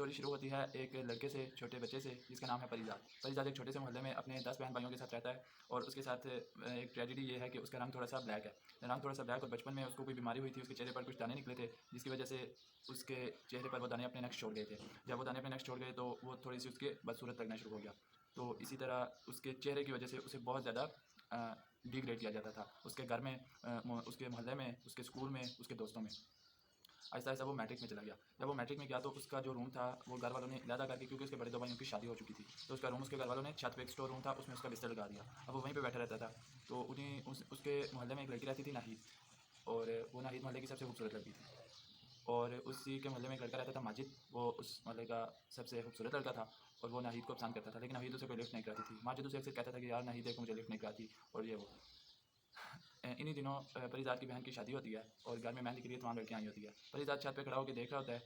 Story शुरू होती है एक लड़के से, छोटे बच्चे से, जिसका नाम है परिजात। परिजात एक छोटे से मोहल्ले में अपने 10 बहन भाइयों के साथ रहता है और उसके साथ एक ट्रेजेडी ये है कि उसका रंग थोड़ा-सा ब्लैक है। रंग थोड़ा-सा ब्लैक और बचपन में उसको कोई बीमारी हुई थी, उसके चेहरे पर कुछ दाने निकले थे, जिसकी वजह से उसके चेहरे पर वो दाने अपने नेक्स्ट छोड़ गए थे। जब वो दाने अपने नेक्स्ट छोड़ गए तो वो थोड़ी-सी उसके बदसूरत लगना शुरू हो गया। तो इसी तरह उसके चेहरे की वजह से उसे बहुत ज़्यादा डिग्रेड किया जाता था। उसके घर में उसके मोहल्ले में, उसके स्कूल में, उसके दोस्तों में। आहिस्ता-आहिस्ता वो मैट्रिक में चला गया। जब वो मैट्रिक में गया तो उसका जो रूम था वो घर वालों ने अलहदा करके, क्योंकि उसके बड़े 2 भाइयों की शादी हो चुकी थी, तो उसका रूम उसके घर वालों ने छत पे एक स्टोर रूम था उसमें उसका बिस्तर लगा दिया। अब वो वहीं पे बैठा रहता था। तो उन्हीं उसके मोहल्ले में एक लड़की रहती थी नाहिद, और वो नाहिद मोहल्ले की सबसे खूबसूरत लड़की थी। और उसी के मोहल्ले में एक लड़का रहता था माजिद, वो उस मोहल्ले का सबसे खूबसूरत लड़का था और वो नाहिद को पसंद करता था, लेकिन नाहिद उसे कोई लिफ्ट नहीं कराती थी। माजिद उसे अक्सर कहता था कि यार नाहिद देखो मुझे लिफ्ट नहीं कराती और ये वो। इन्हीं दिनों परिजात की बहन की शादी होती है और घर में मेहंदी के लिए तमाम लड़कियाँ आई होती है। परिजात छत पे खड़ा होकर देख रहा होता है,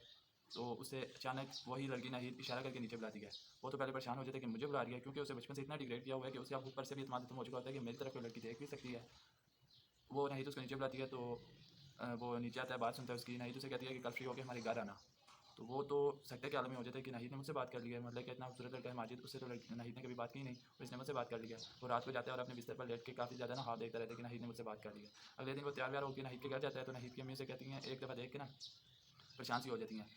तो उसे अचानक वही लड़की नाहिद इशारा करके नीचे बुलाती है। वो तो पहले परेशान हो जाता है कि मुझे बुला रही है, क्योंकि उसे बचपन से इतना डिग्रेड किया हुआ है कि उसे अब ऊपर से भी इत्मीनान खत्म हो चुका होता है कि मेरी तरफ कोई लड़की देख भी सकती है। वो नाहिद उसको नीचे बुलाती है, तो वो नीचे आता है, बात सुनता है उसकी। नाहिद उसे कहती है कि कल फ्री होकर हमारे घर आना। तो वो तो सकते के आलम में हो जाता है कि नाहिद ने मुझसे बात कर ली है, मतलब कि इतना खूबसूरत लड़का है माजिद, उससे तो नाहिद ने कभी बात की नहीं और इसने मुझसे बात कर ली है। वो रात को जाता है और अपने बिस्तर पर लेट के काफ़ी ज़्यादा ना ख्वाब देखता रहता है कि नाहिद ने मुझसे बात कर ली है। अगले दिन वो तैयार व्यार होकर नाहिद के घर जाता है, तो नाहिद की अम्मी उसे कहती हैं, एक दफ़ा देख के ना परेशान सी हो जाती हैं।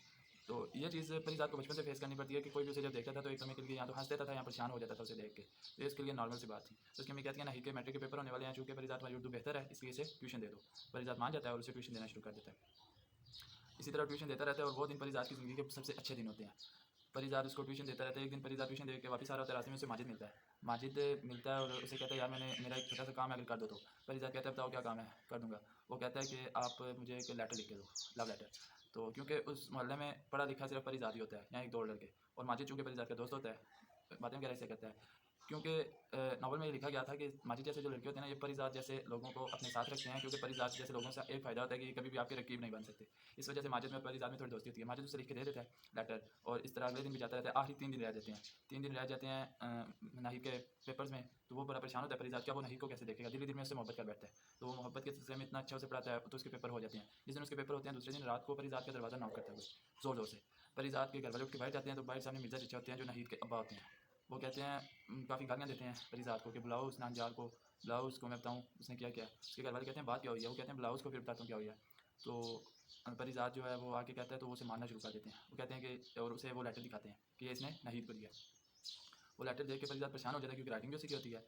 तो ये चीज़ परिजात को बचपन से फेस करनी पड़ती है कि कोई भी उसे जब देखता था तो एक समय के लिए या तो हँस देता था या परेशान हो जाता था उसे देख के। तो ये उसके लिए नॉर्मल सी बात थी। तो उसकी अम्मी कहती है नाहिद के मैट्रिक के पेपर होने वाले हैं, चूँकि परिजात वाली उर्दू बेहतर है इसलिए इसे ट्यूशन दे दो। परिजात मान जाता है और उसे ट्यूशन देना शुरू कर देता है। इसी तरह ट्यूशन देता रहता है और वो दिन परिजात की ज़िंदगी के सबसे अच्छे दिन होते हैं। परिजात उसको ट्यूशन देता रहता है। एक दिन परिजात ट्यूशन दे के वापस आ रहा होता है, रास्ते में उसे माजिद मिलता है। माजिद मिलता है और उसे कहता है यार मैंने मेरा एक छोटा सा काम है, अगर कर दो तो। परिजात कहता है बताओ क्या काम है, कर दूंगा। वो कहता है कि आप मुझे एक लेटर लिख के दो, लव लेटर। तो क्योंकि उस मोहल्ले में पढ़ा लिखा सिर्फ परिजात ही होता है, यहाँ एक दो लड़के, और माजिद चूँकि परिजात का दोस्त होता है, बातें वगैरह ऐसे करता है। क्योंकि नावल में ये लिखा गया था कि माजिद जैसे जो लड़के होते हैं ना, ये परिजात जैसे लोगों को अपने साथ रखते हैं, क्योंकि परिजात जैसे लोगों से एक फ़ायदा होता है कि ये कभी भी आपके रकीब नहीं बन सकते। इस वजह से माजिद में परिजात में थोड़ी दोस्ती होती है। माजिद उसे लिख के दे देता है लेटर, और इस तरह अगले दिन भी जाता रहता है। आखिरी 3 दिन रह जाते हैं। 3 दिन रह जाते हैं नाहिद के पेपर्स में, तो वो बड़ा परेशान होता है परिजात, क्या वो नाहिद को कैसे देखेगा? धीरे-धीरे में उससे मोहब्बत कर बैठता है। तो वो मोहब्बत के सिलसिले में इतना अच्छा उसे पढ़ाता है, तो उसके पेपर हो जाते हैं। जिस दिन उसके पेपर होते हैं, दूसरे दिन रात को परिजात का दरवाज़ा नॉक करता है कोई, ज़ोर-ज़ोर से। परिजात के घर वाले उठ के बाहर जाते हैं, तो बाहर सामने मिर्ज़ा चचा होते हैं, जो नाहिद के अब्बा होते हैं। वो कहते हैं काफ़ी गालियाँ देते हैं परिजात को कि बुलाओ उस नामजार को, बुलाओ उसको, मैं बताऊँ उसने क्या-क्या है। उसके घर वाले कहते हैं बात क्या हुई है? वो कहते हैं बुलाओ उसको, फिर बताता हूँ क्या हुई है। तो परिजात जो है वो आके कहता है, तो वो उसे मारना शुरू कर देते हैं। वो कहते हैं कि, और उसे वो लेटर दिखाते हैं कि ये इसने नाहिद को दिया है। वो लेटर देख के परिजात परेशान हो जाता है, क्योंकि राइटिंग भी उसी की होती है।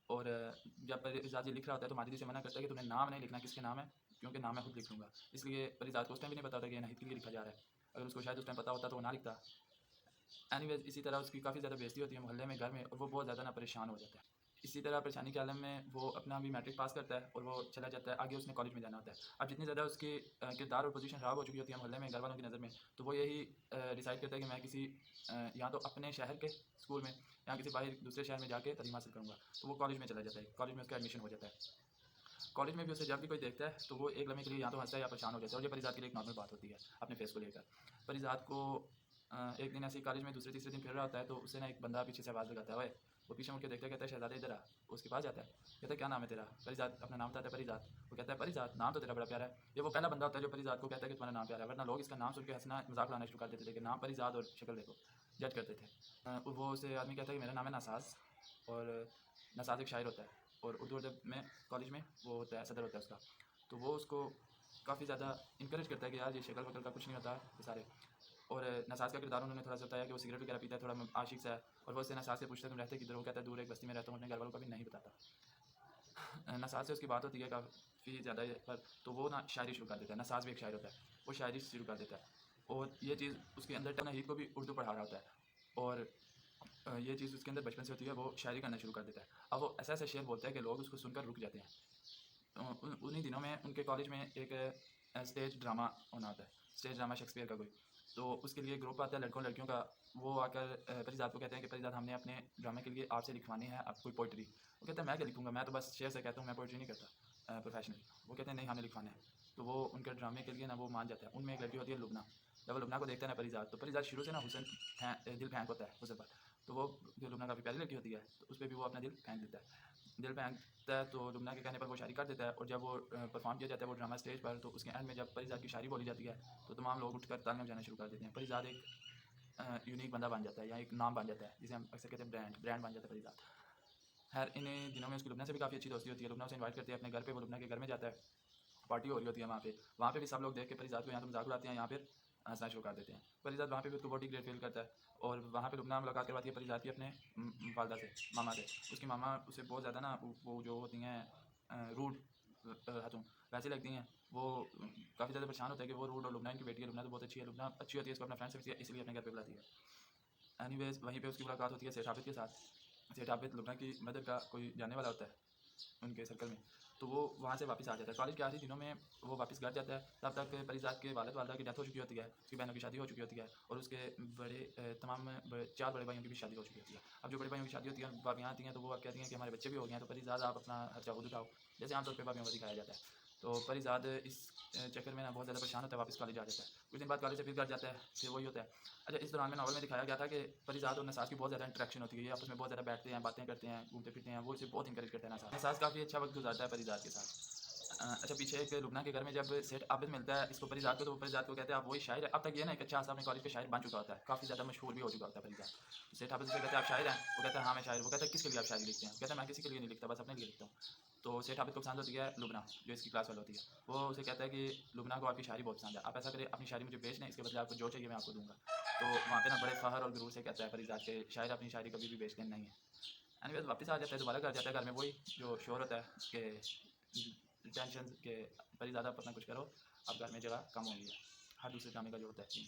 और जब परिजात ये लिख रहा होता है तो माजिद इसे मना करता है कि तूने नाम नहीं लिखना किसके नाम है, क्योंकि नाम मैं खुद लिख लूँगा। इसलिए परिजात को उस टाइम भी नहीं पता होता कि ये नाहिद के लिए लिखा जा रहा है। अगर उसको शायद उस टाइम पता होता तो वो ना लिखता। एनीवेज़ इसी तरह उसकी काफ़ी ज़्यादा बेइज़्ज़ती होती है मोहल्ले में, घर में, और वो बहुत ज़्यादा ना परेशान हो जाता है। इसी तरह परेशानी के आलम में वो अपना भी मैट्रिक पास करता है और वो चला जाता है, आगे उसने कॉलेज में जाना होता है। अब जितनी ज़्यादा उसकी किरदार और पोज़ीशन ख़राब हो चुकी होती है मोहल्ले में घर वालों की नज़र में, तो वो यही डिसाइड करता है कि मैं किसी या तो अपने शहर के स्कूल में या किसी बाहर दूसरे शहर में जाके तालीम हासिल करूँगा। तो वो कॉलेज में चला जाता है, कॉलेज में उसका एडमिशन हो जाता है। कॉलेज में भी उसे जब भी कोई देखता है तो वो एक लम्हे के लिए या तो हँसता है या परेशान हो जाता है, और ये परिज़ात के लिए एक नॉर्मल बात होती है अपने फेस को लेकर। परिज़ात को एक दिन ऐसे ही कॉलेज में दूसरे-तीसरे दिन फिर रहा होता है, तो उसे ना एक बंदा पीछे से आवाज़ लगाता है, ओए! वो पीछे मुड़ के देखता है, कहता है शहज़ादे इधर आ। वो उसके पास जाता है, कहता है क्या नाम है तेरा? परिज़ात अपना नाम बताता है, परिज़ात। वो कहता है परिज़ात, नाम तो तेरा बड़ा प्यारा है। ये वो पहला बंदा होता है जो परिज़ात को कहता है कि तुम्हारा नाम प्यारा है, वरना लोग इसका नाम सुन के हँसना मज़ाक उड़ाना शुरू कर देते थे कि नाम परिज़ात और शक्ल देखो, जज करते थे। वो उसे आदमी कहता है कि मेरा नाम है नासाज़, और नासाज़ एक शायर होता है, और उर्दू अदब में कॉलेज में वो होता है, सदर होता है उसका। तो वो उसको काफ़ी ज़्यादा इनकरेज करता है कि यार ये शक्ल-वक्ल का कुछ नहीं होता ये सारे। और नसाज का किरदार उन्होंने थोड़ा-सा बताया कि वो सिगरेट वगैरह पीता है, थोड़ा आशिक सा है, और वो उससे नसाज से पूछता है तुम रहते किधर हो? वो कहता है दूर एक बस्ती में रहता हूँ, अपने घर वालों को कभी नहीं बताता। नसाज से उसकी बात होती है काफ़ी ज़्यादा पर, तो वो ना शायरी शुरू कर देता है। नसाज भी एक शायर होता है, वो शायरी शुरू कर देता है, और ये चीज़ उसके अंदर नाहिद को भी उर्दू पढ़ा रहा होता है, और ये चीज़ उसके अंदर बचपन से होती है, वो शायरी करना शुरू कर देता है। अब वो ऐसा-ऐसा शेर बोलता है कि लोग उसको सुनकर रुक जाते हैं। उन्हीं दिनों में उनके कॉलेज में एक स्टेज ड्रामा होना होता है, स्टेज ड्रामा शेक्सपियर का कोई। तो उसके लिए ग्रुप आता है लड़कों-लड़कियों का, वो आकर परिज़ात को कहते हैं कि परिज़ात हमने अपने ड्रामे के लिए आपसे लिखवानी है अब कोई पोएट्री। वो कहता है मैं क्या लिखूँगा, मैं तो बस शेर से कहता हूँ, मैं पोएट्री नहीं करता प्रोफेशनली। वो कहते हैं नहीं हमें लिखवाना है। तो वो उनके ड्रामे के लिए ना वो मान जाता है। उनमें एक लड़की होती है लुबना। जब वो लुबना को देखता है ना परिज़ात, तो परिज़ात शुरू से ना हुस्न दिल फेंक होता है हुस्न पर। तो वो जो लुबना काफ़ी प्यारी लड़की होती है, तो उस पे भी वो अपना दिल फेंक देता है। दिल फेंकता है तो लुबना के कहने पर वो शायरी कर देता है, और जब वो परफ़ॉर्म किया जाता है वो ड्रामा स्टेज पर, तो उसके एंड में जब परिज़ात की शायरी बोली जाती है, तो तमाम लोग उठकर तालियाँ बजाना शुरू कर देते हैं। परिज़ात एक यूनिक बंदा बन जाता है या एक नाम बन जाता है, जिसे हम अक्सर कहते हैं ब्रांड बन जाता है परिजात। खैर इन्हीं दिनों में उसकी लुबना से भी काफ़ी अच्छी दोस्ती होती है। लुबना उसे इन्वाइट करती है अपने घर पे, वो लुबना के घर में जाता है, पार्टी हो रही होती है वहाँ पे भी सब लोग देख के परिजात को यहाँ तो मजाक उड़ाते हैं, यहाँ फिर हंसना शुरू कर देते हैं। परिजात वहाँ पे भी उसको बहुत ही ग्रेट फील करता है और वहाँ पे लुबना मुलाकात करवाती है परिजात की अपने वालदा से, मामा से। उसकी मामा उसे बहुत ज़्यादा ना वो जो होती हैं रूड हाथों वैसी लगती हैं। वो काफ़ी ज़्यादा परेशान होता है कि वो रूड, और लुबना इनकी बेटी है, लुबना तो बहुत अच्छी है, लुबना अच्छी होती है, इसको अपना फ्रेंड से इसलिए अपने घर पे बुलाती है। एनीवेज वहीं पे उसकी मुलाकात होती है सेठ आबिद के साथ। सेठ आबिद लुबना की मदर का कोई जानने वाला होता है उनके सर्कल में, तो वो वहाँ से वापस आ जाता है। कॉलेज के आखिरी दिनों में वो वापस घर जाता है, तब तक परिजात के वालिद वालदा की डेथ हो चुकी होती है, उसकी बहनों की शादी हो चुकी होती है और उसके तमाम चार बड़े भाइयों की भी शादी हो चुकी होती है। अब जो बड़े भाइयों की शादी होती है भाभियाँ आती हैं, तो वो अब कहती हैं कि हमारे बच्चे भी हो गए हैं, तो परिजात आप अपना खर्चा खुद उठाओ, जैसे आमतौर पर भाभियों को दिखाया जाता है। तो परिजात इस चक्कर में ना बहुत ज़्यादा परेशान होता है, वापस कॉलेज आ जाता है। कुछ दिन बाद कॉलेज से फिर घर जाता है, फिर वही होता है। अच्छा, इस दौरान में नावल में दिखाया गया था कि परिजात और नसाज की बहुत ज़्यादा इंटरेक्शन होती है, ये आपस में बहुत ज़्यादा बैठते हैं, बातें करते हैं, घूमते फिरते हैं, वो इसे बहुत इंकरेज करते हैं नसाज। नसाज काफ़ी अच्छा वक्त गुजारता है परिजात के साथ। अच्छा, पीछे एक लुबना के घर में जब सेठ आबिद मिलता है इसको परिजात को, तो परिजात को कहते हैं आप वही शायर है। अब तक ये ना एक अच्छा अपने कॉलेज के शायर बन चुका होता है, काफ़ी ज़्यादा मशहूर भी हो चुका होता है परिजात। तो सेठ आबिद से कहते हैं आप शायर हैं, वो कहता है हाँ मैं शायर। वो कहता है किसके लिए आप शायरी लिखते हैं? वो कहता है मैं किसी के लिए नहीं लिखता, बस अपने लिए लिखता हूँ। तो सेठ आबिद को पसंद होती है लुबना, जो इसकी क्लास वाली होती है। वो उसे कहता है कि लुबना को आपकी शायरी बहुत पसंद है, आप ऐसा करें अपनी शायरी मुझे बेच दें, इसके बदले आपको जो चाहिए मैं आपको दूंगा। तो वहाँ पे ना बड़े फ़ख्र और गुरूर से कहता है परिजात के शायर अपनी शायरी कभी भी बेचते नहीं है। एनीवेज वापस आ जाता है, दोबारा घर जाता है। घर में वही जो शोर होता है कि टेंशन के परिजात आप अपना कुछ करो, अब घर में जगह कम होगी, हर दूसरे ड्रामे का जो होता है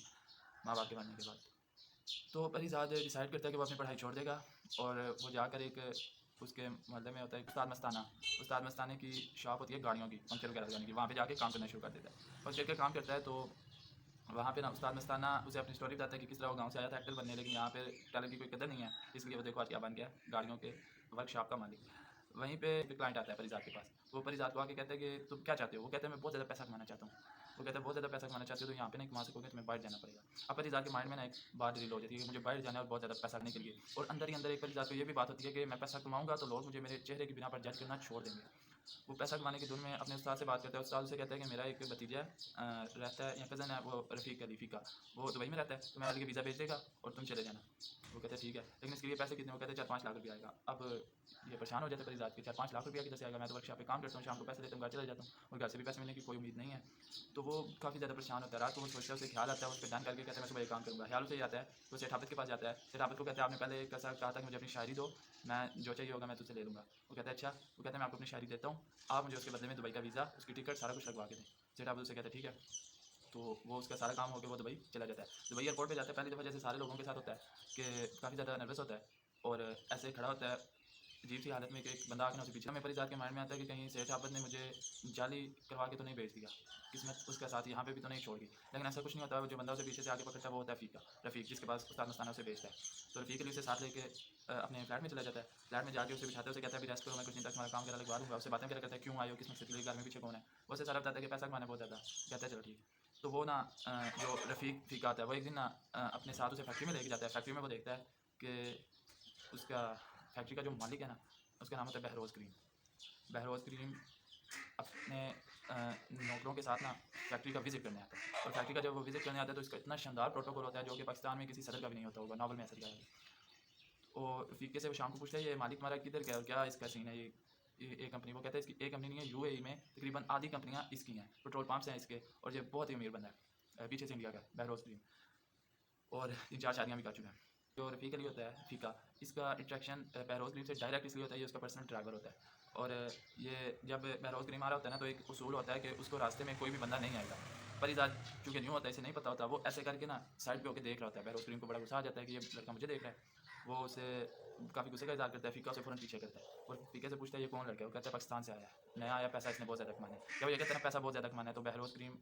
माँ बाप के मरने के बाद। तो परिजात डिसाइड करता है कि वो अपनी पढ़ाई छोड़ देगा और वो जाकर एक उसके मोहल्ले में होता है उस्ताद मस्ताना, उस्ताद मस्ताने की शॉप होती है गाड़ियों की, पंक्चर वगैरह लगाने की, वहाँ पे जाके काम करना शुरू कर देता है। पंक्चर का काम करता है तो वहाँ पे ना उस्ताद मस्ताना उसे अपनी स्टोरी बताता है कि किस तरह वो गांव से आया था एक्टर बनने, लेकिन यहाँ पे टैलेंट की कोई कदर नहीं है, इसलिए वो देखो आज क्या बन गया, गाड़ियों के वर्कशॉप का मालिक। वहीं पे एक क्लाइंट आता है परिजात के पास, वो परिजात को आके कहता है कि तुम क्या चाहते हो? वो कहता है मैं बहुत ज़्यादा पैसा कमाना चाहता हूँ। वो कहता है बहुत ज़्यादा पैसा कमाना चाहते हो तो यहाँ पे नहीं कमा सकोगे, तुम्हें बाहर जाना पड़ेगा। अब परिजात के माइंड में ना एक बात रील हो जाती है कि मुझे बाहर जाना है और बहुत ज़्यादा पैसा करने के लिए, और अंदर ही अंदर एक परिजात को ये भी बात होती है कि मैं पैसा कमाऊंगा तो लोग मुझे मेरे चेहरे की बिना पर जज करना छोड़ देंगे। वो पैसा कमाने की धुन में अपने उस्ताद से बात करता है, उस्ताद उसे कहता है कि मेरा एक भतीजा रहता है या कज़न है, वो रफ़ीक अली फ़ीका, वो दुबई में रहता है, तो मैं अली के वीज़ा भेज देगा और तुम चले जाना। वो कहते हैं ठीक है, लेकिन इसके लिए पैसे कितने? वो कहते हैं 4-5 लाख रुपया आएगा। अब ये परेशान हो जाते हैं परिजात के, 4-5 लाख रुपया किधर से आएगा? मैं तो वर्कशॉप पे काम करता हूँ, शाम को पैसे देता हूँ, घर चला जाता हूँ और घर से भी पैसे मिलने की कोई उम्मीद नहीं है। तो वो काफ़ी ज़्यादा परेशान होता है। रात को वो सोचता है, उसे ख्याल आता है, उस पर डन करके कहता है मैं सुबह ये काम करूँगा। ख्याल उसे आता है तो सेठ आबिद के पास जाता है। सेठ आबिद को कहता है आपने पहले कैसा कहा था कि मुझे अपनी शायरी दो, मैं जो चाहिए होगा मैं तुझसे ले लूँगा। वो कहता है अच्छा। वो कहता है मैं आपको अपनी शायरी देता हूँ, आप मुझे उसके बदले में दुबई का वीज़ा, उसकी टिकट, सारा कुछ लगवा के दें। सेठ आबिद उसे कहता है ठीक है। तो वो उसका सारा काम होकर वो दुबई चला जाता है। दुबई एयरपोर्ट पे जाता है, पहली दफ़ा जैसे सारे लोगों के साथ होता है कि काफ़ी ज़्यादा नर्वस होता है और ऐसे खड़ा होता है अजीब सी हालत में कि एक बंदा आके ना उसे पीछे, हमें परिजात के माइंड में आता है कि कहीं सेठ आबिद ने मुझे जाली करवा के तो नहीं भेज दिया, किस्मत उसका साथ यहाँ पे भी तो नहीं छोड़ दी। लेकिन ऐसा कुछ नहीं होता, जो बंदा उसे पीछे से आगे पकड़ता है वो होता है रफ़ीक, जिसके पास उस्ताद मस्ताना उसे भेजता है। तो रफ़ीक अली उसे साथ लेके अपने फ्लैट में चला जाता है। फ्लैट में जाके उसे बिठाते हैं, उसे कहता है अभी रेस्ट करो, मैं कुछ दिन तक तुम्हारा काम वगैरह लगवा दूँगा। उससे बातें वगैरह करता है, क्यों आए हो, किस मकसद के लिए, घर में पीछे कौन है। वो उसे सारा बताता है कि पैसा कमाना बहुत ज़्यादा। कहता है चलो ठीक है। तो वो ना जो रफ़ीक फ़ीका आता है वो एक दिन ना अपने साथ उसे फैक्ट्री में लेके जाता है। फैक्ट्री में वो देखता है कि उसका फैक्ट्री का जो मालिक है ना, उसका नाम होता है बहरोज़ करीम। बहरोज़ करीम अपने नौकरों के साथ ना फैक्ट्री का विज़िट करने आता है, और फैक्ट्री का जब वो विज़िट करने आता है तो इसका इतना शानदार प्रोटोकॉल होता है जो कि पाकिस्तान में किसी सदर का भी नहीं होता होगा, नॉवल में ऐसा दिखाया है। और फ़ीके से वो शाम को पूछता है ये मालिक हमारा किधर गया और क्या इसका सीन है, ये एक कंपनी, वो कहता है इसकी एक कंपनी नहीं है, यूएई में तकरीबन आधी कंपनियाँ इसकी हैं, पेट्रोल पंप्स हैं इसके, और ये बहुत ही अमीर बंदा है, पीछे से इंडिया का बहरोज़ करीम, और 3-4 शादियाँ भी कर चुका है। जो रफ़ीक अली होता है फ़ीका, इसका इंटरेक्शन बहरोज़ करीम से डायरेक्ट इसलिए होता है, ये उसका पर्सनल ड्राइवर होता है। और ये जब बहरोज़ करीम आ रहा होता है ना, तो एक उसूल होता है कि उसको रास्ते में कोई भी बंदा नहीं आएगा। परिजात चूँकि न्यू होता है, इसे नहीं पता होता, वो ऐसे करके ना साइड पे होके देख रहा होता है। बहरोज़ करीम को बड़ा गुस्सा आ जाता है कि ये लड़का मुझे देख रहा है। वो उसे काफ़ी गुस्से का इज़हार करता है, फ़ीका उसे फ़ौरन पीछे करता है और फ़ीके से पूछता है ये कौन लड़का है? वो कहता है पाकिस्तान से आया है, नया आया, पैसा इसने बहुत ज़्यादा कमाना है। जब वो ये कहता है ना पैसा बहुत ज़्यादा कमाना है, तो बहरोज़ करीम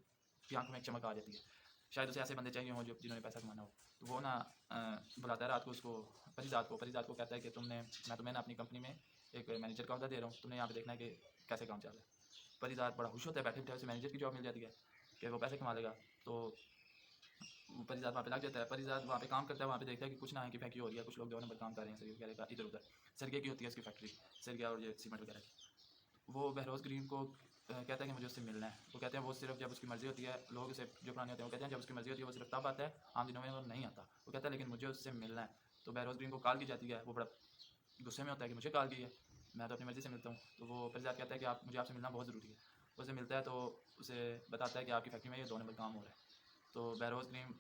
की आँखों में एक चमक आ जाती है। शायद उसे ऐसे बंदे चाहिए हों जो जिन्होंने पैसा कमाना हो। तो वो ना बुलाता है रात को उसको, परिजात को कहता है कि मैं तुम्हें ना अपनी कंपनी में एक मैनेजर का ओहदा दे रहा हूँ, तुमने यहाँ पे देखना है कि कैसे काम चल रहा है। परिजात बड़ा खुश होता है, बैठे बिठाए उसे मैनेजर की जॉब मिल जाती है कि वो पैसे कमा लेगा। तो परिजात वहाँ पे लग जाता है। परिजात वहाँ पे काम करता है, वहाँ पे देखता है कि कुछ ना की फैक्ट्री हो रही है, कुछ लोग 2 नंबर काम कर रहे हैं सरिया वगैरह का इधर उधर। सरिया की होती है उसकी फैक्ट्री, सरिया और ये सीमेंट वगैरह की। वो बहरोज़ करीम को कहता है कि मुझे उससे मिलना है। वो कहते हैं वो सिर्फ जब उसकी मर्ज़ी होती है, लोग उसे जो पुराने होते हैं वो कहते हैं जब उसकी मर्ज़ी होती है वो सिर्फ तब आता है, आम दिनों में वो नहीं आता। वो कहता है लेकिन मुझे उससे मिलना है। तो बहरोज़ ग्रीन को कॉल की जाती है, वो बड़ा गुस्से में होता है कि मुझे कॉल की है, मैं तो अपनी मर्ज़ी से मिलता हूँ। तो वो परिजात कहता है कि आप मुझे आपसे मिलना बहुत ज़रूरी है। वो उससे मिलता है तो उसे बताता है कि आपकी फैक्ट्री में ये 2 नंबर काम हो रहा है। तो बहरोज़ ग्रीन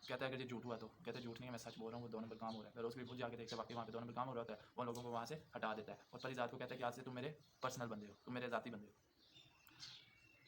कहता है अगर ये झूठ हुआ तो, कहता है झूठ नहीं है, मैं सच बोल रहा हूँ, वो 2 नंबर काम हो रहा है। बहरोज़ ग्रीन खुद जाके देखता है वाक़ई वहाँ पे 2 नंबर काम हो रहा होता है, वो लोगों को वहाँ से हटा देता है और परिजात को कहता है कि आज से तुम मेरे पर्सनल बंदे हो, तुम मेरे ज़ाती बंदे हो।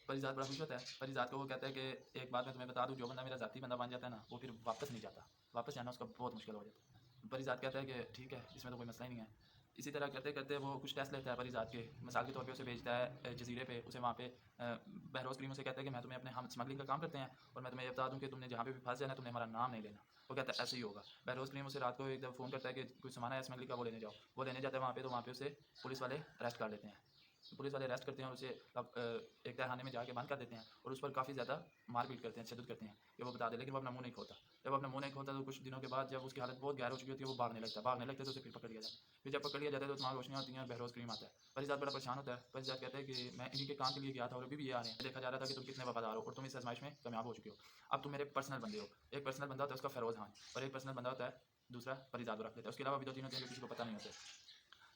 परिजात बड़ा खुश होता है। परिजात को वो कहता है कि एक बात मैं तुम्हें बता दूँ, जो बंदा मेरा ज़ाती बंदा बन जाता है ना, वो फिर वापस नहीं जाता। वापस जाना उसका बहुत मुश्किल हो जाता है। परिजात कहता है कि ठीक है, इसमें तो कोई मसला ही नहीं है। इसी तरह करते-करते वो कुछ टेस्ट लेता है परिजात के। मिसाल के तौर पे उसे भेजता है जज़ीरे पे, उसे वहाँ पे बहरोज़ क्रीम उसे कहता है कि मैं तुम्हें अपने हम स्मगलिंग का काम करते हैं और मैं तुम्हें ये बता दूँ कि तुमने जहाँ पे भी फँस जाना है, तुमने हमारा नाम नहीं लेना। वो कहता है ऐसे ही होगा। बहरोज़ क्रीम उसे रात को एक दफ़ा फ़ोन करता है कि कुछ सामान आया स्मगलिंग का, वो लेने जाओ। वो लेने जाता है वहाँ पे, तो वहाँ पे उसे पुलिस वाले अरेस्ट कर लेते हैं। पुलिस वाले अरेस्ट करते हैं और उसे एक तहखाने में जाके बंद कर देते हैं और उस पर काफ़ी ज़्यादा मारपीट करते हैं, तशद्दुद करते हैं कि वो बता दे, लेकिन वो अपना मुँह नहीं खोलता। जब वो अपना मुँह नहीं खोलता तो कुछ दिनों के बाद जब उसकी हालत बहुत गैर हो चुकी होती है, वो भागने लगता है। भागने लगता है तो उसे फिर पकड़ लिया जाता है। फिर जब पकड़ लिया जाता है तो तमाम रोशनियाँ होती हैं, बहरोज़ क्रीम आता है। परिजात बड़ा परेशान होता है। परिजात कहता है कि मैं इन्हीं के काम के लिए गया था और अभी भी ये आ रहे हैं। देखा जा रहा था कि तुम कितने वफ़ादार हो और तुम इस आज़माइश में कामयाब हो चुके हो। अब तुम मेरे पर्सनल बंदे हो। एक पर्सनल बंदा होता है उसका फ़िरोज़ खान और एक पर्सनल बंदा होता है दूसरा परिजात, वो रख लेता है। उसके अलावा भी 2-3 होते हैं जो किसी को पता नहीं होते।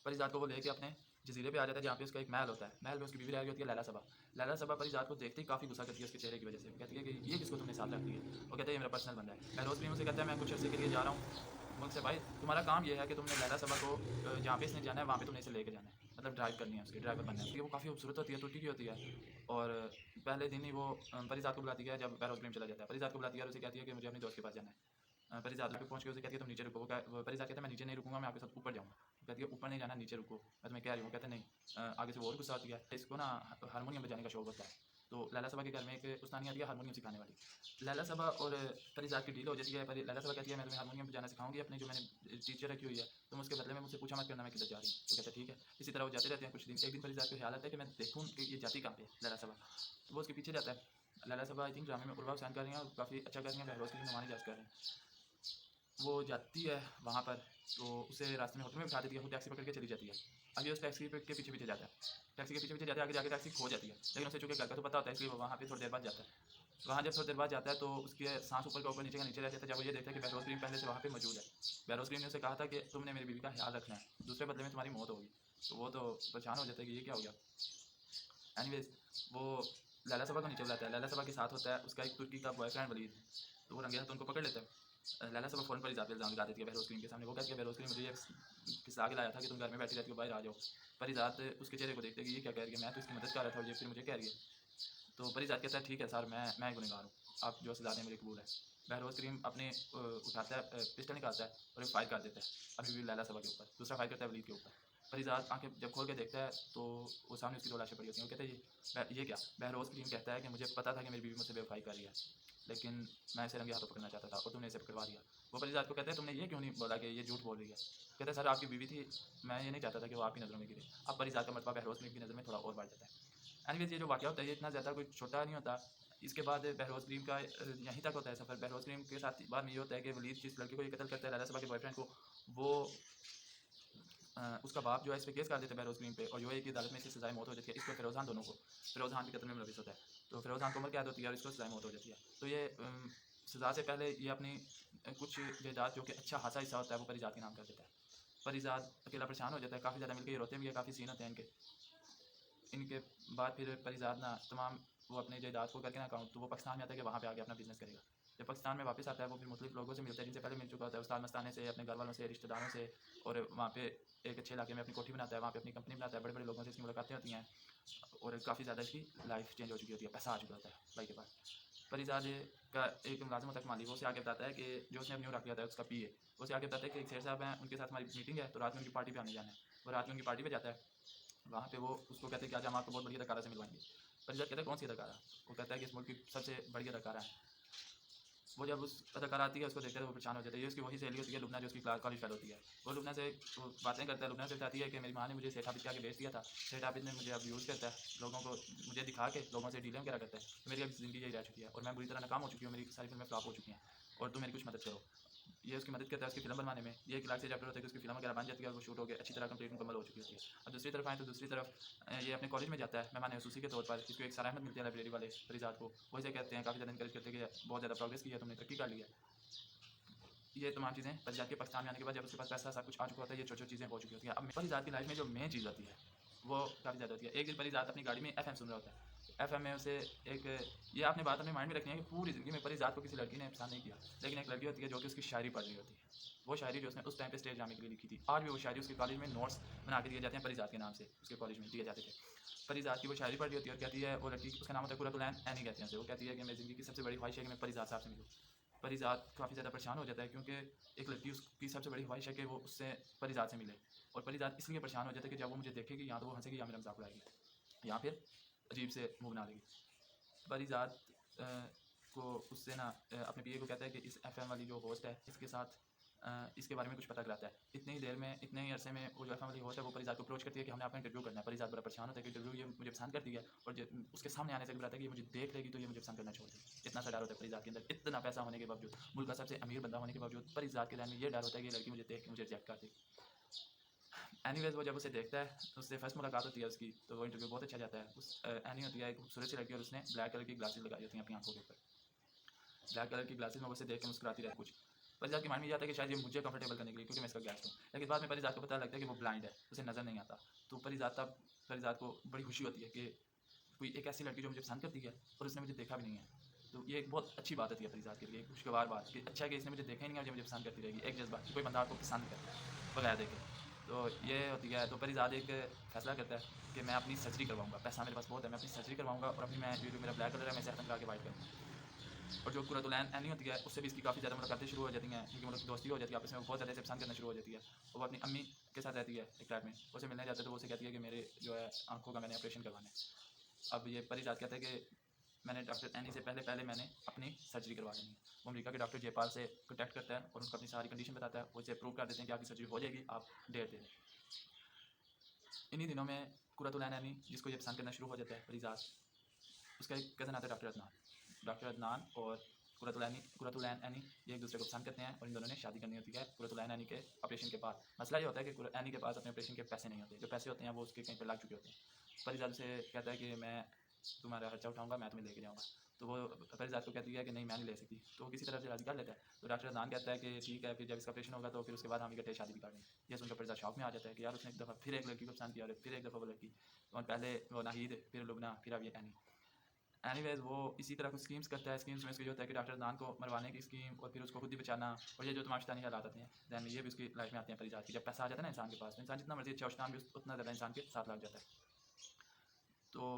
परिजात को वो लेके अपने जज़ीरे पे आ जाता है जहाँ पे उसका एक महल होता है। महल में उसकी बीवी रह रही होती है लैला सबा। लैला सबा परिजात को देखते ही काफ़ी गुस्सा करती है उसके चेहरे की वजह से। वो कहती है कि ये किसको तुमने साथ रख लिया? वो कहता है ये मेरा पर्सनल बंदा है। बहरोज़ भी उसे कहता है मैं कुछ अर्से के लिए जा रहा हूँ मुल्क से बाहर, तुम्हारा काम ये है कि तुमने लैला सबा को जहाँ पे इसने जाना है वहाँ पे तुमने इसे लेके जाना है। मतलब ड्राइव करनी है, उसकी ड्राइवर बनना है। क्योंकि वो काफ़ी खूबसूरत होती है, तुर्की की होती है और पहले दिन ही वो परिजात को बुलाती है जब बहरोज़ क्रीम चला जाता है। परिजात को बुलाती है और उसे कहती है कि मुझे अपने दोस्त के पास जाना है। परिजात पे पहुँच के उसे कहती है तुम नीचे रुको। वो परिजात कहता है मैं नीचे नहीं रुकूँगा, मैं आपके साथ ऊपर जाऊँगा। कहती है ऊपर नहीं जाना, नीचे रुको, मैं तुम्हें कह रही हूँ। कहते नहीं। आगे से वो और गुस्सा आती है। इसको ना हारमोनियम बजाने का शौक होता है। तो लैला सबा के घर में एक उस्तानी आती है हारमोनियम सिखाने वाली। लैला सबा और परिजात की डील हो जाती है। लैला सबा कहती है मैं तुम्हें हारमोनियम बजाना सिखाऊंगी, अपनी जो मैंने टीचर रखी हुई है, तुम उसके बदले में मुझसे पूछा मत करना मैं किधर जा रही हूँ। तो कहते हैं ठीक है। इसी तरह वो जाते रहते हैं कुछ दिन। एक दिन परिजात को ख्याल आता है कि मैं देखूँ कि ये जाती कहाँ पे है लैला सबा। तो वो उसके पीछे जाता है। लैला सबा आई थिंक ड्रामे में उर्वा हुसैन कर रही हैं और काफ़ी अच्छा कर रही हैं, बहरोज़ के लिए नुमानी जाज़ कर रही हैं। वो जाती है वहाँ पर, तो उसे रास्ते में होटल में बिठा देती है, वो टैक्सी पकड़ के चली जाती है। आगे उस टैक्सी के पीछे पीछे जाता है। टैक्सी के पीछे पीछे जाते आगे जाके टैक्सी खो जाती है, लेकिन उसे चूँकि घर का तो पता होता है इसलिए वो वहाँ पे थोड़ी देर बाद जाता है। वहाँ जब थोड़ी देर बाद जाता है तो उसके सांस ऊपर का ऊपर नीचे का नीचे रह जाता है जब वो ये देखता है कि बहरोज़ क्रीम पहले से वहाँ पे मौजूद है। बहरोज़ क्रीम ने उसे कहा था कि तुमने मेरी बीवी का ख्याल रखना है, दूसरे बदले में तुम्हारी मौत होगी। तो वो तो परेशान हो जाता है कि ये क्या हो गया। एनीवेज़ वो लैला सबा को नीचे बुलाता है। लैला सबा के साथ होता है उसका एक तुर्की का बॉयफ्रेंड वलीद, तो वो रंगे हाथ उनको पकड़ लेता है। लैला सबा फ़ौरन परिजात पे इल्ज़ाम लगा देती है बहरोज़ क्रीम के सामने। वो कहती है बहरोज़ क्रीम मुझे ये किस्सा आगे लाया था कि तुम घर में बैठी रहती हो, बाहर आ जाओ। परिजात उसके चेहरे को देखते कि ये क्या कह रही है, मैं तो इसकी मदद कर रहा था और ये फिर मुझे कह रही है। तो परिजात कहता है ठीक है सर, मैं गुनहगार हूँ, आप जो सज़ा दें मेरी कबूल है। बहरोज़ करीम अपने उठाता है, पिस्टल निकालता है और एक फायर कर देता है अभी भी लैला सबा के ऊपर, दूसरा फायर करता है वलीद के ऊपर। परिजात आंखें जब खोल के देखता है तो वो सामने उसकी दो लाशें पड़ी होती हैं। वो कहता है ये क्या? बहरोज़ करीम कहता है कि मुझे पता था कि मेरी बीवी मुझसे बेवफाई कर रही है, लेकिन मैं इसे रंगे हाथों पकड़ना चाहता था और तुमने इसे पकड़वा दिया। वो परिजात को कहता है तुमने ये क्यों नहीं बोला कि ये झूठ बोल रही है? कहता है सर आपकी बीवी थी, मैं ये नहीं चाहता था कि वो आपकी नज़रों में गिरे। अब परिजात का मरतबा बहरोज़ करीम की नज़र में थोड़ा और बढ़ जाता है। एनीवेज़ ये जो वाक़या होता है ये इतना ज़्यादा कोई छोटा नहीं होता। इसके बाद बहरोज़ करीम का यहीं तक होता है सफ़र। बहरोज़ करीम के साथ बाद में ये होता है कि वलीद जिस लड़के को ये कत्ल करता है लैला सबा के बॉयफ्रेंड को, वो उसका बाप जो है इस पे केस कर देता है बहरोज़ करीम पे और जो है कि अदालत में इसकी सज़ाए मौत हो जाती है। इसको फ़िरोज़ खान दोनों को, फ़िरोज़ खान के कत्ल में मुलविस होता है। तो फ़िरोज़ खान को उम्र कैद होती है और इसको सज़ाए मौत हो जाती है। तो ये सज़ा से पहले ये अपनी कुछ जायदाद जो कि अच्छा खासा हिस्सा होता है वो परिजात के नाम कर देता है। परिजात अकेला परेशान हो जाता है, काफ़ी ज़्यादा मिलके ये रोते भी हैं, काफ़ी सीन होते हैं इनके। इनके बाद फिर परिजात ना तमाम वो अपने जायदाद को करके ना अकाउंट, तो वो पाकिस्तान में आता है कि वहाँ पे आके अपना बिज़नेस करेगा। जब पाकिस्तान में वापस आता है वो फिर मुख्तलिफ लोगों से मिलता है जिनसे पहले मिल चुका होता है, उस्ताद मस्ताने से, अपने घर वालों से, रिश्तेदारों से, और वहाँ पे एक अच्छे इलाके में अपनी कोठी बनाता है, वहाँ पे अपनी कंपनी बनाता है, बड़े बड़े लोगों से इसकी मुलाकातें होती हैं और काफ़ी ज़्यादा इसकी लाइफ चेंज हो चुकी होती है, पैसा आ चुका होता है भाई के पास। परिजात का एक मुलाजिम होता है माली, वो उसे आके बताता है कि जो उसने अपनी रख लिया था उसका पीए, वो उसे आके बताता है कि एक शेर साहब हैं, उनके साथ हमारी मीटिंग है तो रात में उनकी पार्टी पे आने जाना है। वो रात में उनकी पार्टी पे जाता है, वहाँ पे वो उसको कहते हैं कि आज हम आपको बहुत बड़ी अदाकारा से मिलवाएंगे। परिजात कहता है कौन सी अदाकारा? वो कहता है कि इस मुल्क की सबसे बड़ी अदाकारा है। वो जब उस अदाकारा आती है उसको देखकर वो परेशान हो जाता है। ये उसकी वही सहेली होती है लुबना, जो उसकी कॉलेज फेलो होती है। वो लुबना से वो बातें करता है, लुबना से बताती है कि मेरी माँ ने मुझे सेठ आबिद के आगे बेच दिया था, सेठ आबिद ने मुझे अब यूज़ करता है, लोगों को मुझे दिखा के लोगों से डीलिंग वगैरह करता है। तो मेरी अब ज़िंदगी यही रह चुकी है और मैं बुरी तरह नाकाम हो चुकी हूँ, मेरी सारी फिल्में फ्लॉप हो चुकी हैं और तुम मेरी कुछ मदद करो। ये उसकी मदद करता है उसकी फिल्म बनवाने में। ये एक लाख से चैप्टर होता है कि उसकी फिल्म वगैरह बन जाती है और वो शूट होकर अच्छी तरह कंप्लीट मुकम्मल हो चुकी होती है। अब दूसरी तरफ आए तो दूसरी तरफ ये अपने कॉलेज में जाता है मेहमान खसूसी के तौर पर। इसको एक सर अहमद मिलते हैं लाइब्रेरी वाले फरीजात को, वो इसे कहते हैं काफ़ी ज़्यादा इंकरेज करते हैं कि बहुत ज़्यादा प्रोग्रेस की है, तुमने तरक्की कर ली है। ये तमाम चीज़ें फरीजात के पाकिस्तान में आने के बाद जब उसके पास पैसा सब कुछ आ चुका होता है, ये छोटी छोटी चीज़ें हो चुकी होती हैं। अब फरीजात की लाइफ में जो मेन चीज़ होती है वो काफ़ी ज़्यादा होती है। एक दिन फरीजात अपनी गाड़ी में एफएम सुन रहा होता है। एफएम में उसे एक, ये आपने बात अपने माइंड में रखनी है कि पूरी ज़िंदगी में फरीजात को किसी लड़की ने पसंद नहीं किया, लेकिन एक लड़की होती है जो कि उसकी शायरी पढ़ रही होती है। वो शायरी जो उसने उस टाइम पे स्टेज ड्रामे के लिए लिखी थी, आज भी वो शायरी उसके कॉलेज में नोट्स बना के दिए जाते हैं फरीजात के नाम से, उसके कॉलेज में दिए जाते थे। फरीजात की वो शायरी पढ़ रही होती है और कहती है, वो लड़की उसका नाम होता है कुरतुलैन एनी कहते हैं उसे, वो कहती है कि मेरी ज़िंदगी की सबसे बड़ी ख्वाहिश है कि मैं फरीजात साहब से मिलूँ। फरीजात काफ़ी ज़्यादा परेशान हो जाता है क्योंकि एक लड़की उसकी सबसे बड़ी ख्वाहिश है कि वो उससे फरीजात से मिले, और फरीजात इसलिए परेशान हो जाता है कि जब वो मुझे देखेगी या तो वो हंसेगी या मेरा मजाक उड़ाएगी या फिर अजीब से मुँह बना लेगी। फरीजात को उससे ना अपने पीए को कहता है कि इस एफएम वाली जो होस्ट है इसके साथ इसके बारे में कुछ पता कराता है। इतनी ही देर में, इतने ही अरसे में वो जो एफएम वाली होस्ट है वो फरीजात को अप्रोच करती है कि हमने आपका इंटरव्यू करना है। फरीजात बड़ा परेशान होता है कि इंटरव्यू ये मुझे पसंद करती है और उसके सामने आने से घबराता है कि ये मुझे देख लेगी तो ये मुझे पसंद करना छोड़ देगी। इतना सा डर होता है फरीजात के अंदर। इतना पैसा होने के बावजूद, मुल्क का सबसे अमीर बंदा होने के बावजूद फरीजात के ध्यान में ये डर होता है कि ये लड़की मुझे देख के मुझे रिजेक्ट कर देगी। एनीवेज वो जब उसे देखता है, उससे फर्स्ट मुलाकात होती है उसकी, तो वो इंटरव्यू बहुत अच्छा जाता है। उस एनी होती है एक खूबसूरत सी लड़की और उसने ब्लैक कलर की ग्लासेस लगाई होती हैं अपनी आंखों के ऊपर। ब्लैक कलर की ग्लासेस में उसे देख के मुस्कुराती रहती कुछ। परिजात के माइंड में जाता है कि शायद ये मुझे कंफर्टेबल करने के लिए, क्योंकि मैं इसका गेस्ट हूँ। लेकिन बाद में परिजात को पता लगता है कि वो ब्लाइंड है, उसे नज़र नहीं आता। तो परिजात को बड़ी खुशी होती है कि कोई एक ऐसी लड़की जो मुझे पसंद करती है और उसने मुझे देखा भी नहीं है। तो ये एक बहुत अच्छी बात होती है परिजात के लिए, एक खुशगवार बात कि अच्छा है कि इसने मुझे देखा ही नहीं है और मुझे पसंद करती रहेगी। एक जज्बा कि कोई बंदा आपको पसंद करता है बगैर देखे, तो ये होती है। तो परिजात एक फैसला करता है कि मैं अपनी सर्जरी करवाऊंगा, पैसा मेरे पास बहुत है, मैं अपनी सर्जरी करवाऊंगा और अपनी मैं जो मेरा ब्लैक कलर है मैं इसे खत्म करा के वाइट करूँगा। और जो कुरतुलैन एनी होती है उससे भी इसकी काफ़ी ज़्यादा मुलाकातें शुरू हो जाती हैं, क्योंकि मतलब दोस्ती हो जाती है आपस में, वो बहुत ज़्यादा इसे पसंद करना शुरू हो जाती है। और वो अपनी अम्मी के साथ रहती है एक फ्लैट में, उसे मिलने जाते हैं तो वो उसे कहती है कि मेरे जो है आंखों का मैंने ऑपरेशन करवाना है। अब ये परिजात कहता है कि मैंने डॉक्टर एनी से पहले पहले मैंने अपनी सर्जरी करवा लेनी है। वो अमेरिका के डॉक्टर जयपाल से कॉन्टैक्ट करता है और उनको अपनी सारी कंडीशन बताता है, वो इसे प्रूव कर देते हैं कि आपकी सर्जरी हो जाएगी, आप डेट दे दें। इन्हीं दिनों में कुरतुलैन एनी, जिसको ये पसंद करना शुरू हो जाता है परिजात, उसका एक कज़न आता है डॉक्टर अदनान। डॉक्टर अदनान और कुरतुलैन एनी ये एक दूसरे को पसंद करते हैं और इन दोनों ने शादी करनी होती है कुरतुलैन एनी के ऑपरेशन के बाद। मसला ये होता है कि एनी के पास अपने ऑपरेशन के पैसे नहीं होते, जो पैसे होते हैं वो उसके कहीं पर लग चुके होते हैं। परिजात से कहता है कि मैं तुम्हारा खर्चा उठाऊंगा, मैं तुम्हें लेके जाऊंगा। तो वो परिजात को कहती है कि नहीं मैं नहीं ले सकती, तो वो किसी तरह से राजी कर लेता है। तो डॉक्टर अदनान कहता है कि ठीक है, फिर जब इसका ऑपरेशन होगा तो फिर उसके बाद हम इकट्ठे शादी भी कर लेंगे। ये सुनकर परिजात शौक में आ जाता है कि यार उसने एक दफ़ा फिर एक लड़की को पसंद किया और फिर एक दफ़ा वो लड़की, और पहले वो नाहिद, फिर लुबना, फिर अब ये एनी। एनीवेज वो इसी तरह कुछ स्कीम्स करता है। स्कीम्स में इसको ये होता है कि डॉक्टर अदनान को मरवाने की स्कीम और फिर उसको खुद ही बचाना, और ये जो तमाशतानी हालात आते हैं दैन ये भी उसकी लाइफ में आते हैं परिजात की। जब पैसा आ जाता है ना इंसान के पास, तो इंसान जितना मर्जी अच्छा उतना भी उतना ज़्यादा इंसान के साथ लग जाता है। तो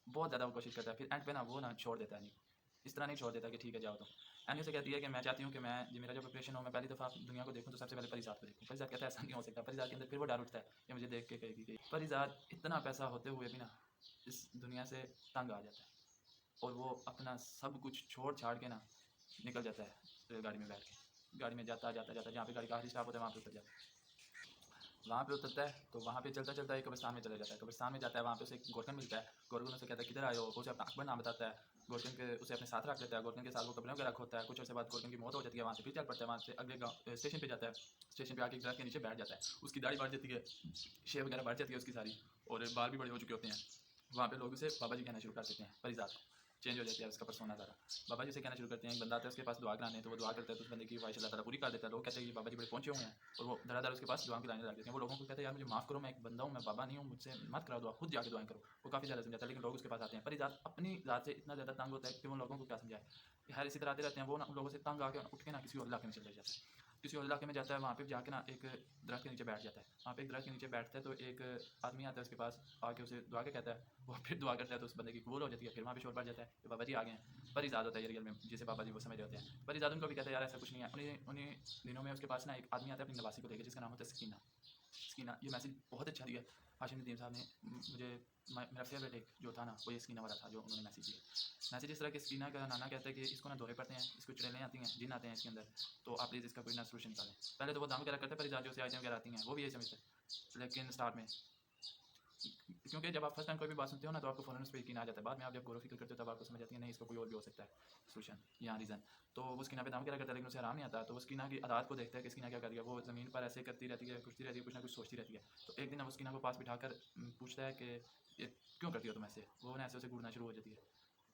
बहुत ज़्यादा वो कोशिश करता है, फिर एंड पे ना वो ना छोड़ देता है एनी को। इस तरह नहीं छोड़ देता कि ठीक है जाओ तुम। एनी से कहती है कि मैं चाहती हूँ कि मैं जो मेरा जब ऑपरेशन हो मैं पहली दफ़ा दुनिया को देखूँ तो सबसे पहले परिजात को देखूँ। परिजात कहता है ऐसा नहीं हो सकता। परिजात के अंदर फिर वो डर उठता है कि मुझे देख के कहेगी कि परिजात इतना पैसा होते हुए भी ना इस दुनिया से तंग आ जाता है और वो अपना सब कुछ छोड़ छाड़ के ना निकल जाता है गाड़ी में बैठ के। गाड़ी में जाता जाता जाता जहाँ पे गाड़ी का आखिरी स्टॉप होता है वहाँ पे उतर जाता है। वहाँ पे उतरता है तो वहाँ पे चलता चलता एक कब्रिस्तान में चला जाता है। कब्रिस्तान में जाता है, वहाँ पे उसे एक गोरकन मिलता है। गोरकन उसे कहता है किधर आए हो, वो उसे अपना अकबर नाम बताता है। गोरकन के उसे अपने साथ रख लेता है। गोरकन के साथ वो कपड़ों का रख होता है। कुछ अर्से बाद गोरकन की मौत हो जाती है, वहाँ से फिर चल पड़ता है। वहाँ से अगले गाँव स्टेशन पे जाता है। स्टेशन पे आके एक दरख्त के नीचे बैठ जाता है। उसकी दाढ़ी बढ़ जाती है, शेव वगैरह बढ़ जाती है उसकी सारी, और बाल भी बड़े हो चुके होते हैं। वहाँ पे लोग उसे बाबा जी कहना शुरू कर देते हैं। परिजात को चेंज हो जाती है उसका पर्सोना सारा। बाबा जी से कहना शुरू करते हैं। एक बंदा आता है उसके पास दुआ कराने, तो वो दुआ करता है तो उस बंदे की ख्वाहिश अल्लाह ताला पूरी कर देता है। लोग कहते हैं कि बाबा जी बड़े पहुंचे हुए हैं और वो धड़ाधड़ उसके पास दुआ की लाइनें लग देते हैं। वो लोगों को कहते हैं यार मुझे माफ़ करो, मैं एक बंदा हूँ, मैं बाबा नहीं हूँ, मुझसे मत कराओ दुआ, खुद जाके दुआएं करो। वो काफ़ी ज़्यादा समझाता है, लेकिन लोग उसके पास आते हैं। परिजात अपनी ज़ात से इतना ज़्यादा तंग होता है कि वो लोगों को क्या समझाए। हर इसी तरह आते रहते हैं वो ना, उन लोगों से तंग आके उठ के ना किसी और इलाके में चले जाता है। किसी और इलाके में जाता है, वहाँ पे जाके ना एक दरख्त के नीचे बैठ जाता है। वहाँ पे एक दरख्त के नीचे बैठता है तो एक आदमी आता है उसके पास, आके उसे दुआ के कहता है। वो फिर दुआ करता है तो उस बंदे की कबूल हो जाती है। फिर वहाँ पे शोर बढ़ जाता है कि बाबा जी आ गए हैं। परिजात होता है ये रियल में, जिसे बाबा जी वो समझ रहे होते हैं। परिजात उनको भी कहता है यार ऐसा कुछ नहीं है। उन्हीं उन्हीं दिनों में उसके पास ना एक आदमी आता है अपनी नवासी को लेकर, जिसका नाम होता है सकीना। सकीना ये मैसेज बहुत अच्छा दिया हाशिम नदीम साहब ने मुझे। मेरा फेवरेट एक जो था ना वो ये सकीना वाला था जो उन्होंने मैसेज दिया। मैसेज इस तरह कि सकीना का नाना कहता है कि इसको ना दौरे पड़ते हैं, इसको चुड़ैलें आती हैं, जिन आते हैं इसके अंदर, तो आप प्लीज़ इसका कोई ना सोल्यूशन निकालें। पहले तो वो दाम वगैरह करते, पर जो से आइटम वगैरह आती हैं वो भी यही समझते, लेकिन स्टार्ट में क्योंकि जब आप फर्स्ट टाइम कोई भी बात सुनते हो ना तो आपको फ़ौरन उस पे यकीन आ जाता है। बाद में आप जब गौर व फ़िक्र करते हो तब आपको समझ आती है नहीं इसका कोई और भी हो सकता है सॉल्यूशन या रीज़न। तो वो उसकी ना पे दाम करा करता है लेकिन उसे आराम नहीं आता। तो उसकी ना की आदत को देखता है कि इसकी ना क्या कर रही है। वो ज़मीन पर ऐसे करती रहती है, कुछती रहती है, कुछ ना कुछ सोचती रहती है। तो एक दिन अब उसकी ना को पास बिठाकर पूछता है कि ये क्यों करती हो तुम ऐसे? वो ना ऐसे उसे घूरना शुरू हो जाती है।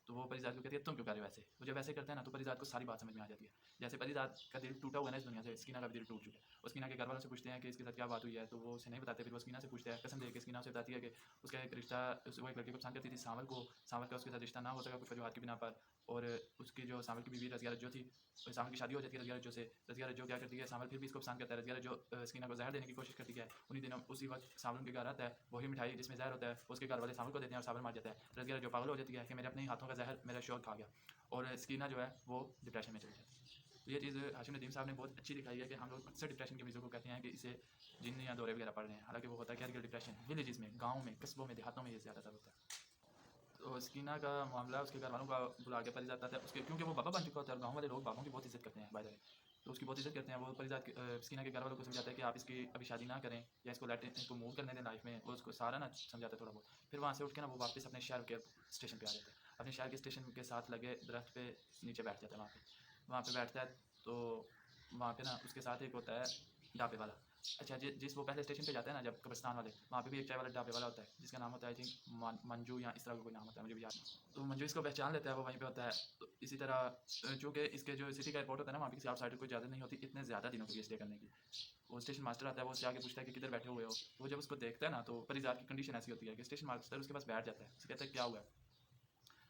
तो वो परिज़ात को कहती है तुम क्यों कर रहे हो ऐसे? वो जब ऐसे करते हैं ना तो परिज़ात को सारी बात समझ में आ जाती है। जैसे परिज़ात का दिल टूटा हुआ है ना इस दुनिया से, स्कीना का भी दिल टूट चुका है। वो स्कीना के घरवालों से पूछते हैं कि इसके साथ क्या बात हुई है, तो वो उसे नहीं बताते। फिर वो स्कीना से पूछता है, कसम दे के स्कीना उसे बताती है कि उसका एक रिश्ता वो एक लड़के को पसंद करती थी सांवल को, सांवल का उसके साथ रिश्ता ना हो सका कुछ वजूहात की बिना पर। और उसकी जो सांवल की बीवी रज़िया रज्जो थी, सांवल की शादी हो जाती है रज़िया रज्जो से। रज़िया रज्जो क्या करती है, सांवल फिर भी इसको पसंद करता है। रज़िया रज्जो स्कीना को ज़हर देने की कोशिश करती है। उन्हीं दिनों उसी वक्त सांवल उनके घर आता है, वही मिठाई जिसमें ज़हर होता है वो उसके घर वाले सांवल को देते हैं और सांवल मर जाता है। रज़िया रज्जो पागल हो जाती है कि मेरे अपने ही हाथों का ज़हर मेरा शौहर खा गया। और स्कीना जो है वो डिप्रेशन में चली जाती है। तो ये चीज़ हाशिम नदीम साहब ने बहुत अच्छी दिखाई है कि हम लोग अक्सर डिप्रेशन के मरीज़ों को कहते हैं कि इसे जिन्न या दौरे वगैरह पड़ रहे हैं। हालांकि वो होता है क्या रियल डिप्रेशन विलेजेस में, गाँव में, कस्बों में, देहातों में ये ज़्यादातर होता है। तो स्कीना का मामला उसके घर वालों का बुला के परिजात आता है उसके, क्योंकि वो बाबा बन चुका होता है और गाँव वाले लोग बाबों की बहुत इज्जत करते हैं बाय द वे। तो उसकी बहुत इज्जत करते हैं। वो परिजात स्कीना के घर वालों को समझाता है कि आप इसकी अभी शादी ना करें या इसको लेट इसको मूव करने दें लाइफ में। वो उसको सारा ना समझाता है थोड़ा बहुत। फिर वहाँ से उठ के ना वो वापस अपने शहर के स्टेशन पे आ जाता है। अपने शहर के स्टेशन के साथ लगे दरख्त पे नीचे बैठ जाता है वहाँ पे बैठता है। तो वहाँ पे ना उसके साथ एक होता है ढाबे वाला। अच्छा जिस वो पहले स्टेशन पे जाता है ना जब कब्रिस्तान वाले, वहाँ पे भी एक चाय वाला ढाबे वाला होता है जिसका नाम होता है आई थिंक मंजू या इस तरह का कोई नाम होता है, मुझे भी याद नहीं। तो मंजू इसको पहचान लेता है, वो वहीं पे होता है। तो इसी तरह चूँकि इसके जो सिटी का एयरपोर्ट होता है ना वहाँ पे किसी आउटसाइडर को इजाज़त नहीं होती इतने ज़्यादा दिनों के लिए स्टे करने की। वो स्टेशन मास्टर आता है, वो उससे आके पूछता है कि किधर बैठे हुए हो। तो वो जब उसको देखता है ना तो परिज़ात की कंडीशन ऐसी होती है कि स्टेशन मास्टर उसके पास बैठ जाता है। उसे कहता है क्या हुआ है?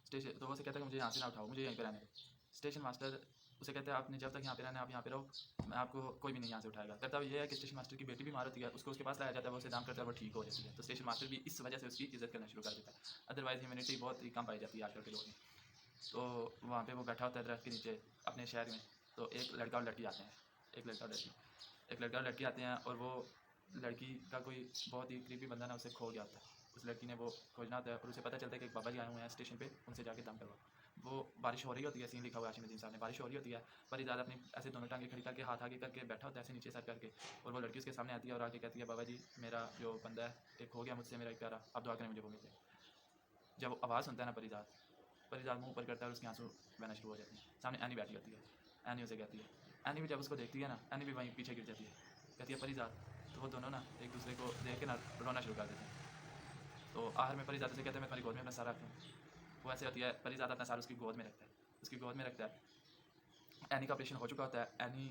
स्टेशन तो वो उसे कहता है कि मुझे यहाँ से ना उठाओ, मुझे यहीं पे रहने दो। स्टेशन मास्टर उसे कहता है आपने जब तक यहाँ पे रहना है आप यहाँ पे रहो, मैं आपको कोई भी नहीं यहाँ से उठाएगा। करतब ये है कि स्टेशन मास्टर की बेटी बीमार होती है, उसको उसके पास लाया जाता है, वो उसे दाम करता है, वो ठीक हो जाती है। तो स्टेशन मास्टर भी इस वजह से उसकी इज्जत करना शुरू कर देता है। अदरवाइज़ ह्यूमैनिटी बहुत ही कम पाई जाती है आजकल के लोगों में। तो वहाँ पे वो बैठा होता है दरख्त के नीचे अपने शहर में। तो एक लड़का और लड़की आते हैं, एक लड़का और लड़की एक लड़का और लड़की आते हैं और वो लड़की का कोई बहुत ही करीबी बंदा ना उसे खो गया होता है। उस लड़की ने वो खोजना होता है और उसे पता चलता है कि एक बाबा जी आए हुए हैं स्टेशन पे, उनसे जाके दम करवाओ। वो बारिश हो रही होती है, सीन लिखा हुआ है हाशिम नदीम साहब ने, बारिश हो रही होती है। पर इजाज़त अपनी ऐसे दोनों टांगें खड़ी करके हाथ आगे करके बैठा होता है ऐसे नीचे सर करके। और वो लड़की उसके सामने आती है और आके कहती है बाबा जी मेरा जो बंदा है एक हो गया मुझसे, मेरा एक प्यारा, आप दुआ करें मुझे वो मिल जाए। जब वो आवाज़ सुनता है ना परिजात मुँह ऊपर करता है और उसके आंसू बहना शुरू हो जाते हैं। सामने एनी बैठी होती है, एनी उसे कहती है। एनी भी जब उसको देखती है ना, एनी भी वहीं पीछे गिर जाती है, कहती है परिजात। तो वो दोनों ना एक दूसरे को देख के ना रोना शुरू कर देते हैं। तो आखिर में परिजात उसे कहता है मैं तुम्हारी गोद में अपना सर रख दूँ। वो ऐसे होती है, परिजात अपना सर उसकी गोद में रखता है, उसकी गोद में रखता है। एनी का ऑपरेशन हो चुका होता है। एनी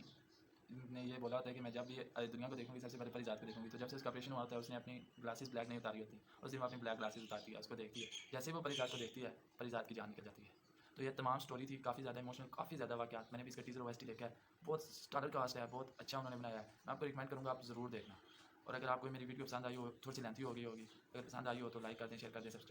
ने ये बोला होता है कि मैं जब भी दुनिया को देखूंगी सबसे पहले परिजात को देखूंगी। तो जब से उसका ऑपरेशन हुआ होता है उसने अपनी ग्लासेस ब्लैक नहीं उतारी होती, उस दिन वो अपनी ब्लैक ग्लासेस उतारती है, उसको देखती है। जैसे ही वो परिजात को देखती है परिजात की जान निकल जाती है। तो ये तमाम स्टोरी थी, काफ़ी ज़्यादा इमोशनल, काफ़ी ज़्यादा वाक़यात। मैंने भी इसका टीज़र ओएसटी देखा है, बहुत स्टारर कास्ट है, बहुत अच्छा उन्होंने बनाया है। मैं आपको रिकमेंड करूँगा आप ज़रूर देखना। और अगर आपको मेरी वीडियो पसंद आई हो, थोड़ी सी लेंथी हो गई होगी, अगर पसंद आई हो तो लाइक कर दें, शेयर कर दें, सब्सक्राइब